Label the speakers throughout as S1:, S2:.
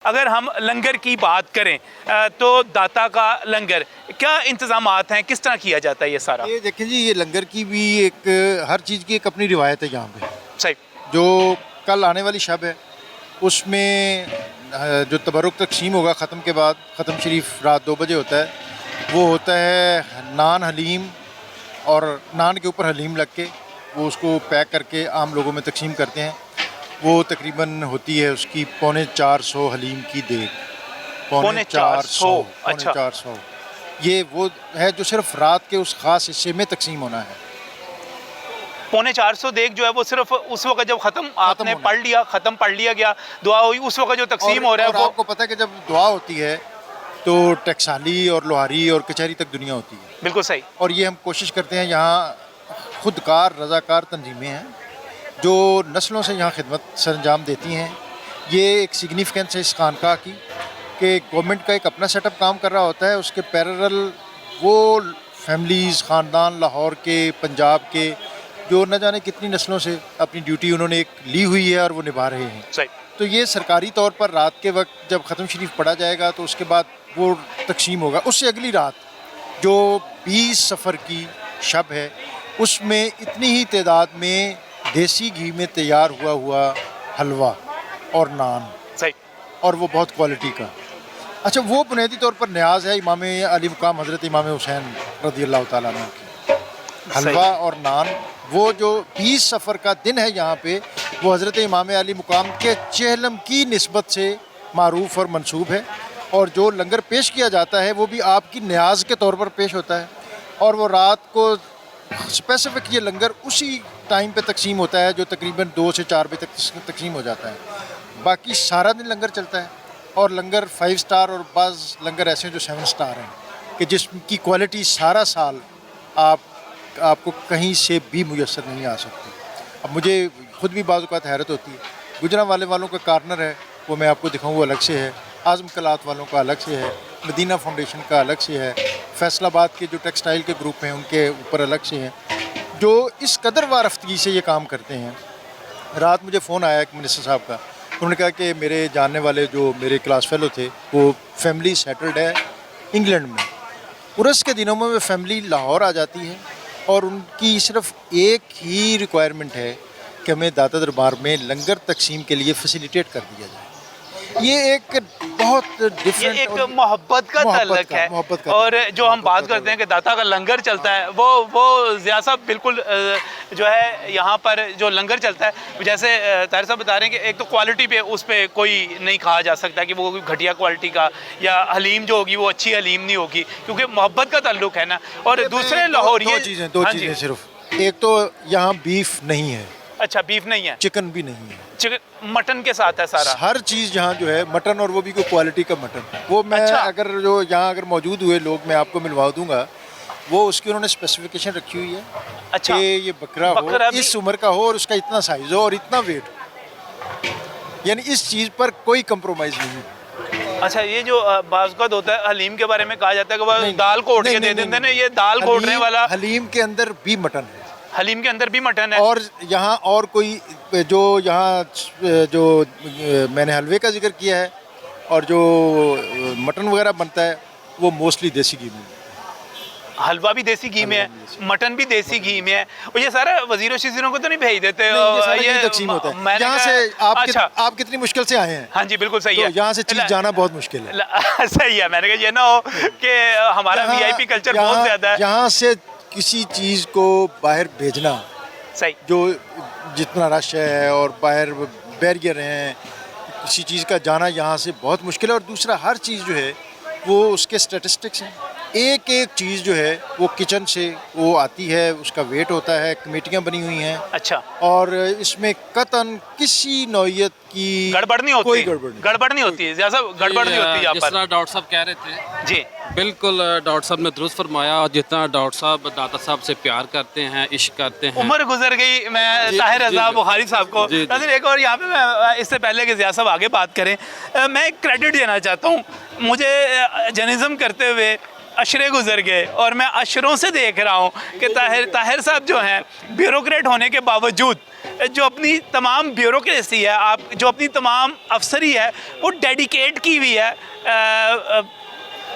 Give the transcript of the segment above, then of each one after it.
S1: अगर हम लंगर की बात करें तो दाता का लंगर क्या इंतज़ामात हैं, किस तरह किया जाता है ये सारा?
S2: ये देखें जी, ये लंगर की भी एक हर चीज़ की एक अपनी रिवायत है यहाँ पे।
S1: सही।
S2: जो कल आने वाली शब है उसमें जो तबरुक तकसीम होगा ख़त्म के बाद, ख़त्म शरीफ रात 2 बजे होता है। वो होता है नान हलीम, और नान के ऊपर हलीम लग के वो उसको पैक करके आम लोगों में तकसीम करते हैं। वो तकरीबन होती है उसकी 450 हलीम की देग। 450।
S1: अच्छा।
S2: 450 ये वो है जो सिर्फ रात के उस ख़ास हिस्से में तकसीम होना है।
S1: 450 देग जो है वो सिर्फ उस वक्त जब ख़त्म आपने
S2: होना।
S1: पढ़ लिया, ख़त्म पढ़ लिया गया, दुआ हुई, उस वक्त जो तकसीम हो रहा है
S2: और
S1: वो
S2: आपको पता है कि जब दुआ होती है तो टकसाली और लोहारी और कचहरी तक दुनिया होती है।
S1: बिल्कुल सही।
S2: और ये हम कोशिश करते हैं, यहाँ खुदकार रज़ाकार तंजीमें हैं जो नस्लों से यहाँ खिदमत सरंजाम देती हैं। ये एक सिग्निफिकेंस है इस खानका की कि गवर्नमेंट का एक अपना सेटअप काम कर रहा होता है, उसके पैरेलल वो फैमिलीज़, ख़ानदान लाहौर के, पंजाब के, जो न जाने कितनी नस्लों से अपनी ड्यूटी उन्होंने एक ली हुई है और वो निभा रहे हैं।
S1: सही।
S2: तो ये सरकारी तौर पर रात के वक्त जब ख़त्म शरीफ पढ़ा जाएगा तो उसके बाद वो तकसीम होगा। उससे अगली रात जो 20 सफ़र की शब है उसमें इतनी ही तादाद में देसी घी में तैयार हुआ हलवा और नान,
S1: सही।
S2: और वो बहुत क्वालिटी का। अच्छा, वो बुनियादी तौर पर न्याज है इमाम अली मुकाम हज़रत इमाम हुसैन रज़ी अल्लाह ताला अन्हु की। हलवा और नान, वो जो 20 सफ़र का दिन है यहाँ पे, वो हज़रत इमाम अली मुकाम के चहलम की निस्बत से मारूफ़ और मंसूब है। और जो लंगर पेश किया जाता है वो भी आपकी न्याज के तौर पर पेश होता है, और वो रात को स्पेसिफिक ये लंगर उसी टाइम पे तकसीम होता है जो तकरीबन 2 से 4 बजे तक तकसीम हो जाता है। बाकी सारा दिन लंगर चलता है, और लंगर 5 स्टार और बाज़ लंगर ऐसे हैं जो 7 स्टार हैं कि जिसकी क्वालिटी सारा साल आपको कहीं से भी मुयस्सर नहीं आ सकती। अब मुझे खुद भी बाज़ औक़ात हैरत होती है, गुजरांवाले वालों का कार्नर है वो मैं आपको दिखाऊँ, वो अलग से है, आज़म कलात वालों का अलग से है, मदीना फाउंडेशन का अलग से है, फैसलाबाद के जो टेक्सटाइल के ग्रुप हैं उनके ऊपर अलग से हैं, जो इस कदर वारफ्तगी से ये काम करते हैं। रात मुझे फ़ोन आया एक मिनिस्टर साहब का, उन्होंने कहा कि मेरे जानने वाले जो मेरे क्लास फेलो थे वो फैमिली सेटल्ड है इंग्लैंड में, उर्स के दिनों में वो फैमिली लाहौर आ जाती है और उनकी सिर्फ एक ही रिक्वायरमेंट है कि हमें दाता दरबार में लंगर तकसीम के लिए फैसिलिटेट कर दिया जाए। ये एक बहुत डिफरेंट,
S1: ये एक मोहब्बत का तल्लक है। और जो हम बात करते हैं कि दाता का लंगर चलता है, वो ज़िया साहब बिल्कुल जो है यहाँ पर जो लंगर चलता है, जैसे ताहिर साहब बता रहे हैं कि एक तो क्वालिटी पे उस पर कोई नहीं कहा जा सकता कि वो घटिया क्वालिटी का, या हलीम जो होगी वो अच्छी हलीम नहीं होगी, क्योंकि मोहब्बत का ताल्लुक है ना। और दूसरे लाहौर
S2: दो चीज़ें सिर्फ, एक तो यहाँ बीफ नहीं है।
S1: अच्छा, बीफ नहीं है,
S2: चिकन भी नहीं है,
S1: चिकन मटन के साथ है सारा,
S2: हर चीज़ यहाँ जो है मटन, और वो भी कोई क्वालिटी का मटन। वो मैं अगर जो यहाँ अगर मौजूद हुए लोग मैं आपको मिलवा दूंगा, वो उसकी उन्होंने स्पेसिफिकेशन रखी हुई है।
S1: अच्छा,
S2: कि ये बकरा हो, इस उम्र का हो, और उसका इतना साइज़ हो और इतना वेट हो, यानी इस चीज़ पर कोई कंप्रोमाइज़ नहीं है।
S1: अच्छा, ये जो बाज़ होता है हलीम के बारे में कहा जाता है कि वो दाल घोट के दे देते हैं, ये दाल घोटने वाला,
S2: हलीम के अंदर भी मटन है,
S1: हलीम के अंदर भी मटन है।
S2: और यहाँ और कोई जो यहाँ जो मैंने हलवे का जिक्र किया है और जो मटन वगैरह बनता है वो मोस्टली देसी घी में,
S1: हलवा भी देसी घी में है, मटन भी देसी घी में है। और ये सारा वजीरों शजीरों को तो नहीं भेज देते?
S2: ये तकसीम होता है यहाँ से। आप कितनी मुश्किल से आए हैं?
S1: हाँ जी, बिल्कुल सही है।
S2: यहाँ से चीज़ जाना बहुत मुश्किल है।
S1: सही है, मैंने कहा ये ना हो कि हमारा VIP कल्चर बहुत ज़्यादा है।
S2: यहाँ से किसी चीज़ को बाहर भेजना,
S1: सही,
S2: जो जितना रश है और बाहर बैरियर हैं, किसी चीज़ का जाना यहाँ से बहुत मुश्किल है। और दूसरा, हर चीज़ जो है वो उसके स्टैटिस्टिक्स हैं, एक एक चीज़ जो है वो किचन से वो आती है, उसका वेट होता है, कमेटियाँ बनी हुई हैं।
S1: अच्छा,
S2: और इसमें कतन किसी नौइयत की
S1: गड़बड़ नहीं होती,
S2: कोई
S1: गड़बड़ नहीं होती है, जैसा गड़बड़ नहीं होती यहाँ पर।
S3: जिस तरह डॉक्टर साहब कह रहे थे
S1: जी,
S3: बिल्कुल डॉक्टर साहब ने दुरुस्त फरमाया। और जितना डॉक्टर साहब दाता साहब से प्यार करते हैं, इश्क करते हैं,
S1: उम्र गुजर गई। मैं ताहिर रज़ा बुखारी साहब को, एक और यहाँ पे मैं इससे पहले कि ज़िया साहब आगे बात करें, मैं क्रेडिट देना चाहता हूँ। मुझे जर्नलिज्म करते हुए अशरे गुजर गए और मैं अशरों से देख रहा हूँ कि ताहिर साहब जो हैं ब्यूरोक्रेट होने के बावजूद जो अपनी तमाम ब्यूरोक्रेसी है, आप जो अपनी तमाम अफसरी है वो डेडिकेट की हुई है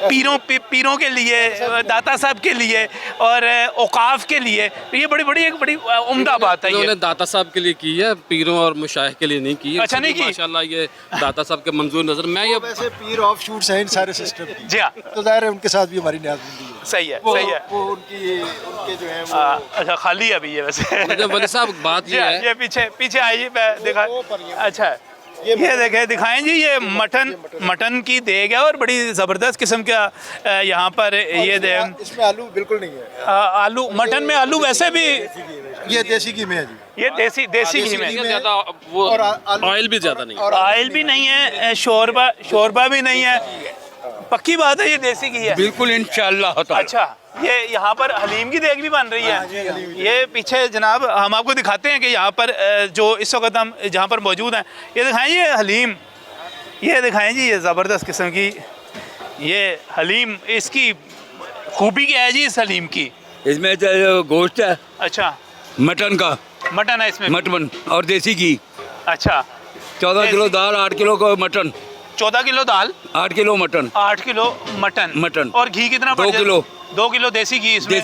S1: पीरों के लिए, दाता साहब के लिए और औकाफ के लिए। ये एक बड़ी उम्दा बात है।
S3: इन्होंने दाता साहब के लिए की है, पीरों और मुशाइख के लिए नहीं की है।
S1: अच्छा, नहीं की।
S3: माशाल्लाह ये दाता साहब के मंजूर नजर। मैं ये
S2: वैसे पीर ऑफ शूट्स हैं इन सारे सिस्टम की।
S1: जी हाँ,
S2: तो जाहिर है उनके साथ भी हमारी न्याज़मंदी है।
S1: सही है, सही है।
S2: वो उनके जो है वो
S1: अच्छा, खाली है अभी ये वैसे।
S3: वली साहब बात
S1: जी
S3: ये
S1: हाँ,
S3: है,
S1: ये पीछे आइए, मैं दिखा। अच्छा, ये देखें, दिखाएं जी, ये मटन की देग है और बड़ी ज़बरदस्त किस्म का यहाँ पर ये देग।
S2: इसमें आलू बिल्कुल नहीं है।
S1: आलू, मटन में आलू वैसे भी
S2: ये देसी घी में है जी।
S1: ये देसी घी में
S3: ज्यादा वो
S2: और
S3: ऑयल भी ज्यादा नहीं है।
S1: और ऑयल भी नहीं है, शोरबा भी नहीं है। पक्की बात है, ये देसी घी है
S4: बिल्कुल इंशाअल्लाह ताला।
S1: अच्छा, ये यहाँ पर हलीम की देग भी बन रही है। ये पीछे जनाब हम आपको दिखाते हैं कि यहाँ पर जो इस वक्त हम जहाँ पर मौजूद हैं, ये दिखाएं ये हलीम, ये दिखाएं जी, ये ज़बरदस्त किस्म की ये हलीम। इसकी खूबी क्या है जी इस हलीम की?
S4: इसमें जो गोश्त है
S1: अच्छा,
S4: मटन का,
S1: मटन है इसमें।
S4: मटन और देसी घी।
S1: अच्छा,
S4: 14 किलो दाल, 8 किलो का मटन,
S1: 14 किलो दाल,
S4: 8 किलो मटन,
S1: 8 किलो मटन
S4: और
S1: घी कितना
S4: 2 किलो
S1: 2 किलो देसी घी इसमें।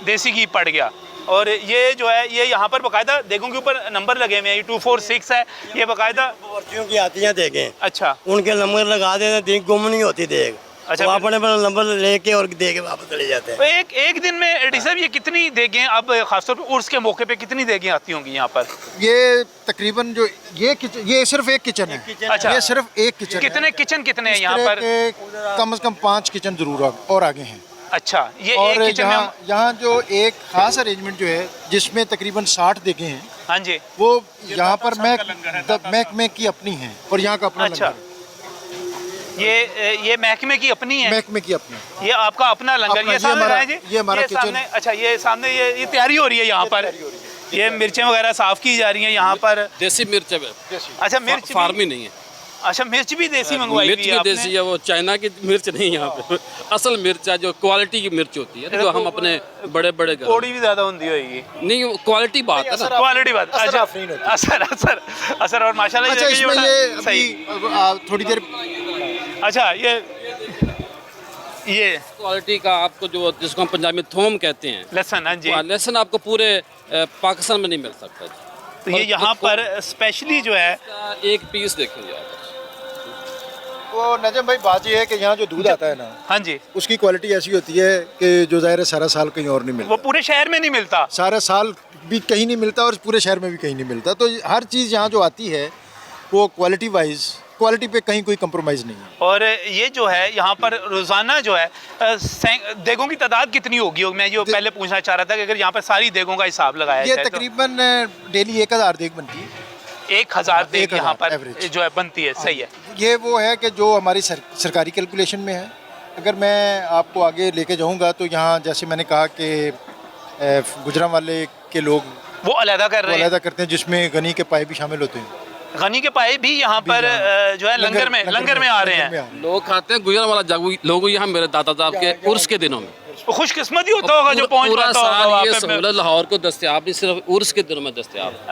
S1: देसी घी पड़ गया। और ये जो है ये यहाँ पर बाकायदा देगों के ऊपर नंबर लगे हुए हैं। ये 246 है, ये बाकायदा
S5: पर्चियों की आती हैं देखें।
S1: अच्छा,
S5: उनके नंबर लगा देते हैं, देख गुम नहीं होती देख।
S1: अच्छा,
S5: वो अपने नंबर लेके और दे के वापस चले जाते हैं।
S1: तो एक दिन में एडी साहब ये कितनी देगें, अब खासतौर पर उर्स के मौके पे कितनी देगें आती होंगी यहाँ पर?
S2: ये तकरीबन जो ये सिर्फ एक किचन है।
S1: अच्छा,
S2: ये सिर्फ एक किचन
S1: कितने किचन कितने हैं यहाँ पर?
S2: कम से कम 5 किचन जरूर और आगे हैं।
S1: अच्छा, ये
S2: और
S1: एक किचन में
S2: यहाँ जो एक खास अरेंजमेंट जो है जिसमें तकरीबन 60 देगें हैं,
S1: हाँ जी,
S2: वो यहाँ पर महकमे की अपनी है और यहाँ का अपना
S1: अच्छा,
S2: लंगर है।
S1: ये महकमे की अपनी है,
S2: महकमे की अपनी।
S1: ये आपका अपना लंगर।
S2: अपना,
S1: ये सामने
S2: हमारा-
S1: है जी,
S2: ये हमारा किचन।
S1: सामने। अच्छा, ये सामने ये तैयारी हो रही है यहाँ पर, ये मिर्चें वगैरह साफ की जा रही हैं यहाँ पर।
S3: देसी मिर्च है,
S1: अच्छा, मिर्च भी-
S3: फार्मी नहीं है।
S1: अच्छा, मिर्च भी देसी मंगवाई
S3: मिर्च
S1: हुई
S3: भी
S1: है आपने?
S3: देसी है, वो चाइना की मिर्च नहीं है यहाँ पे। असल मिर्च है जो क्वालिटी की मिर्च होती है, जो हम अपने बड़े बड़े घर
S1: थोड़ी भी ज्यादा होती होगी।
S3: नहीं, क्वालिटी बात है ना।
S1: क्वालिटी बात।
S2: असर
S1: अच्छा,
S2: आफरीन होती है।
S1: असर और माशाल्लाह।
S2: अच्छा, इसमें ये
S1: सही।
S2: अभी थोड़ी देर
S1: अच्छा, ये
S3: क्वालिटी का आपको जो जिसको हम पंजाबी में थोम कहते हैं,
S1: लहसुन, हाँ जी,
S3: लहसुन आपको पूरे पाकिस्तान में नहीं मिल सकता जी।
S1: तो ये यहाँ पर स्पेशली जो है
S3: इसका एक पीस देखेंगे आप।
S2: वो नजम भाई, बात ये है कि यहाँ जो दूध आता है ना,
S1: हाँ जी,
S2: उसकी क्वालिटी ऐसी होती है कि जो ज़ाहिर है सारा साल कहीं और नहीं मिलता।
S1: वो पूरे शहर में नहीं मिलता।
S2: सारा साल भी कहीं नहीं मिलता और पूरे शहर में भी कहीं नहीं मिलता। तो हर चीज़ यहाँ जो आती है वो क्वालिटी पे कहीं कोई कंप्रोमाइज़ नहीं है।
S1: और ये जो है यहाँ पर रोज़ाना जो है देगों की तादाद कितनी होगी? मैं जो पहले पूछना चाह रहा था कि अगर यहाँ पर सारी देगों का हिसाब लगाया
S2: ये
S1: जाए तो
S2: तकरीबन डेली 1000 देग बनती है।
S1: 1000 देग
S2: 1000
S1: यहाँ पर
S2: average।
S1: जो है बनती है। सही है।
S2: ये वो है कि जो हमारी सरकारी कैलकुलेशन में है। अगर मैं आपको आगे लेके जाऊंगा तो यहाँ जैसे मैंने कहा कि गुजरांवाले के लोग
S1: वो अलहदा कर रहे हैं,
S2: अलग करते हैं, जिसमें गनी के पाए भी शामिल होते हैं।
S1: गनी के पाए भी यहाँ पर जो है लंगर में आ रहे हैं।
S3: लोग खाते हैं गुजरात वाला जागू लोग यहाँ मेरे दादा साहब के उर्स के दिनों में।
S1: खुशकिस्मत ही होता होगा जो पहुँच
S3: पूरा
S1: पाता होगा
S3: साल
S1: वहाँ
S3: ये
S1: पे।
S3: सहूलत लाहौर को दस्तियाब नहीं, सिर्फ उर्स के दिनों में दस्तियाब है।